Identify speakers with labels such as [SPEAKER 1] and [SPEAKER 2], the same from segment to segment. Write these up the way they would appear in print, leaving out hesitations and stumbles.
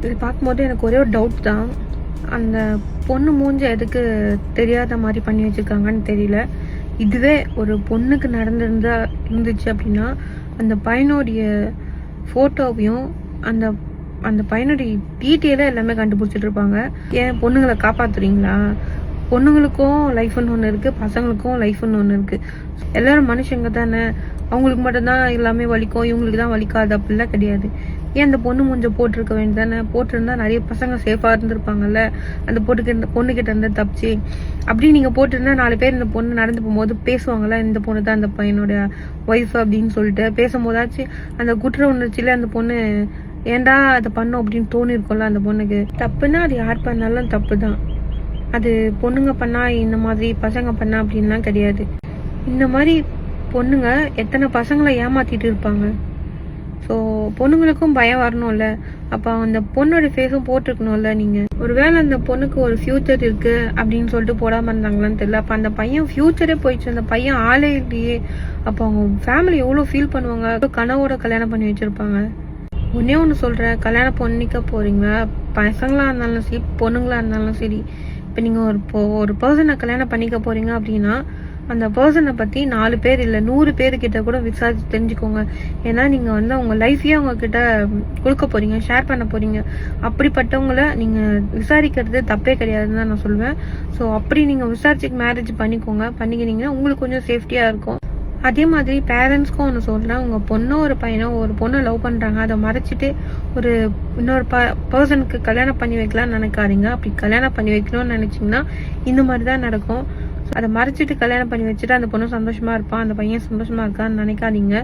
[SPEAKER 1] இது பார்க்கும்போது எனக்கு ஒரே ஒரு டவுட் தான். அந்த பொண்ணு மூஞ்ச எதுக்கு தெரியாத மாதிரி பண்ணி வச்சுருக்காங்கன்னு தெரியல. இதுவே ஒரு பொண்ணுக்கு இருந்துச்சு அப்படின்னா அந்த பையனுடைய ஃபோட்டோவையும் அந்த அந்த பையனுடைய டீட்டெயிலாக எல்லாமே கண்டுபிடிச்சிட்டு இருப்பாங்க. ஏன் பொண்ணுங்களை காப்பாற்றுறீங்களா? பொண்ணுங்களுக்கும் லைஃப்னு ஒன்று இருக்குது, பசங்களுக்கும் லைஃப்னு ஒன்று இருக்குது. எல்லோரும் மனுஷங்க தானே, அவங்களுக்கு மட்டும்தான் எல்லாமே வலிக்கும், இவங்களுக்கு தான் வலிக்காது அப்படிலாம் கிடையாது. ஏன் அந்த பொண்ணு மூஞ்ச போட்டிருக்க வேண்டியது தானே? போட்டிருந்தா நிறைய பசங்க சேஃபாக இருந்திருப்பாங்கல்ல, அந்த பொண்ணுக்கிட்ட இருந்து தப்பிச்சு. அப்படி நீங்கள் போட்டிருந்தா 4 பேர் இந்த பொண்ணு நடந்து போகும்போது பேசுவாங்கல்ல, இந்த பொண்ணு தான் அந்த பையனோட ஒய்ஃப் அப்படின்னு சொல்லிட்டு பேசும்போதாச்சும் அந்த குற்ற உணர்ச்சியில் அந்த பொண்ணு ஏன்டா அதை பண்ணோம் அப்படின்னு தோணிருக்கோம்ல அந்த பொண்ணுக்கு. தப்புன்னா அது யார் பண்ணாலும் தப்பு தான். அது பொண்ணுங்க பண்ணா இந்த மாதிரி, பசங்க பண்ணா அப்படின்லாம் கிடையாது. இந்த மாதிரி பொண்ணுங்க எத்தனை பசங்களை ஏமாத்திட்டு இருப்பாங்க. ஸோ பொண்ணுங்களுக்கும் பயம் வரணும்ல. அப்போ அந்த பொண்ணோட ஃபேஸும் போட்டிருக்கணும்ல. நீங்கள் ஒருவேளை அந்த பொண்ணுக்கு ஒரு ஃபியூச்சர் இருக்கு அப்படின்னு சொல்லிட்டு போடாமல் இருந்தாங்களான்னு தெரியல. அப்போ அந்த பையன் ஃபியூச்சரே போயிடுச்சு, அந்த பையன் ஆளே இல்லையே. அப்போ அவங்க ஃபேமிலி எவ்வளோ ஃபீல் பண்ணுவாங்க. கனவோட கல்யாணம் பண்ணி வச்சிருப்பாங்க. ஒன்னே ஒன்று சொல்கிறேன், கல்யாணம் பண்ணிக்க போறீங்க, பசங்களாக இருந்தாலும் சரி பொண்ணுங்களாக இருந்தாலும் சரி. இப்போ நீங்கள் ஒரு பர்சனை கல்யாணம் பண்ணிக்க போறீங்க அப்படின்னா அந்த பர்சனை பற்றி 4 பேர் இல்லை 100 பேர்கிட்ட கூட விசாரிச்சு தெரிஞ்சுக்கோங்க. ஏன்னா நீங்கள் வந்து அவங்க லைஃபையே அவங்க கிட்ட கொடுக்க போறீங்க, ஷேர் பண்ண போறீங்க. அப்படிப்பட்டவங்கள நீங்கள் விசாரிக்கிறது தப்பே கிடையாதுன்னு தான் நான் சொல்லுவேன். ஸோ அப்படி நீங்கள் விசாரிச்சு மேரேஜ் பண்ணிக்கிறீங்கன்னா உங்களுக்கு கொஞ்சம் சேஃப்டியாக இருக்கும். அதே மாதிரி பேரண்ட்ஸ்க்கும் ஒன்று சொல்கிறேன், உங்கள் பொண்ணோ ஒரு பையனோ ஒரு பொண்ணை லவ் பண்ணுறாங்க, அதை மறைச்சிட்டு ஒரு இன்னொரு பர்சனுக்கு கல்யாணம் பண்ணி வைக்கலாம்னு நினைக்காதீங்க. அப்படி கல்யாணம் பண்ணி வைக்கணும்னு நினச்சிங்கன்னா இந்த மாதிரி தான் நடக்கும். அதை மறைச்சிட்டு கல்யாணம் பண்ணி வச்சுட்டு அந்த பொண்ணு சந்தோஷமாக இருப்பான், அந்த பையன் சந்தோஷமாக இருக்கான்னு நினைக்காதீங்க.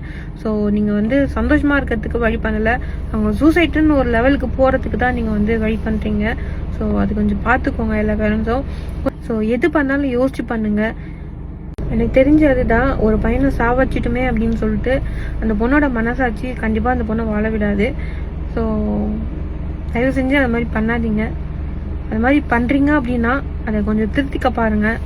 [SPEAKER 1] ஸோ நீங்கள் வந்து சந்தோஷமாக இருக்கிறதுக்கு வழி பண்ணலை, அவங்க சூசைட்டுன்னு ஒரு லெவலுக்கு போகிறதுக்கு தான் நீங்கள் வந்து வழி பண்ணுறீங்க. ஸோ அது கொஞ்சம் பார்த்துக்கோங்க எல்லா பேரண்ட்ஸும். ஸோ எது பண்ணாலும் யோசிச்சு பண்ணுங்கள். எனக்கு தெரிஞ்சது தான், ஒரு பையனை சாவச்சிட்டுமே அப்படின்னு சொல்லிட்டு அந்த பொண்ணோட மனசாட்சி கண்டிப்பாக அந்த பொண்ணை வாழ விடாது. ஸோ தயவு செஞ்சு அது மாதிரி பண்ணாதீங்க. அது மாதிரி பண்ணுறீங்க அப்படின்னா அதை கொஞ்சம் திருத்திக்க பாருங்கள்.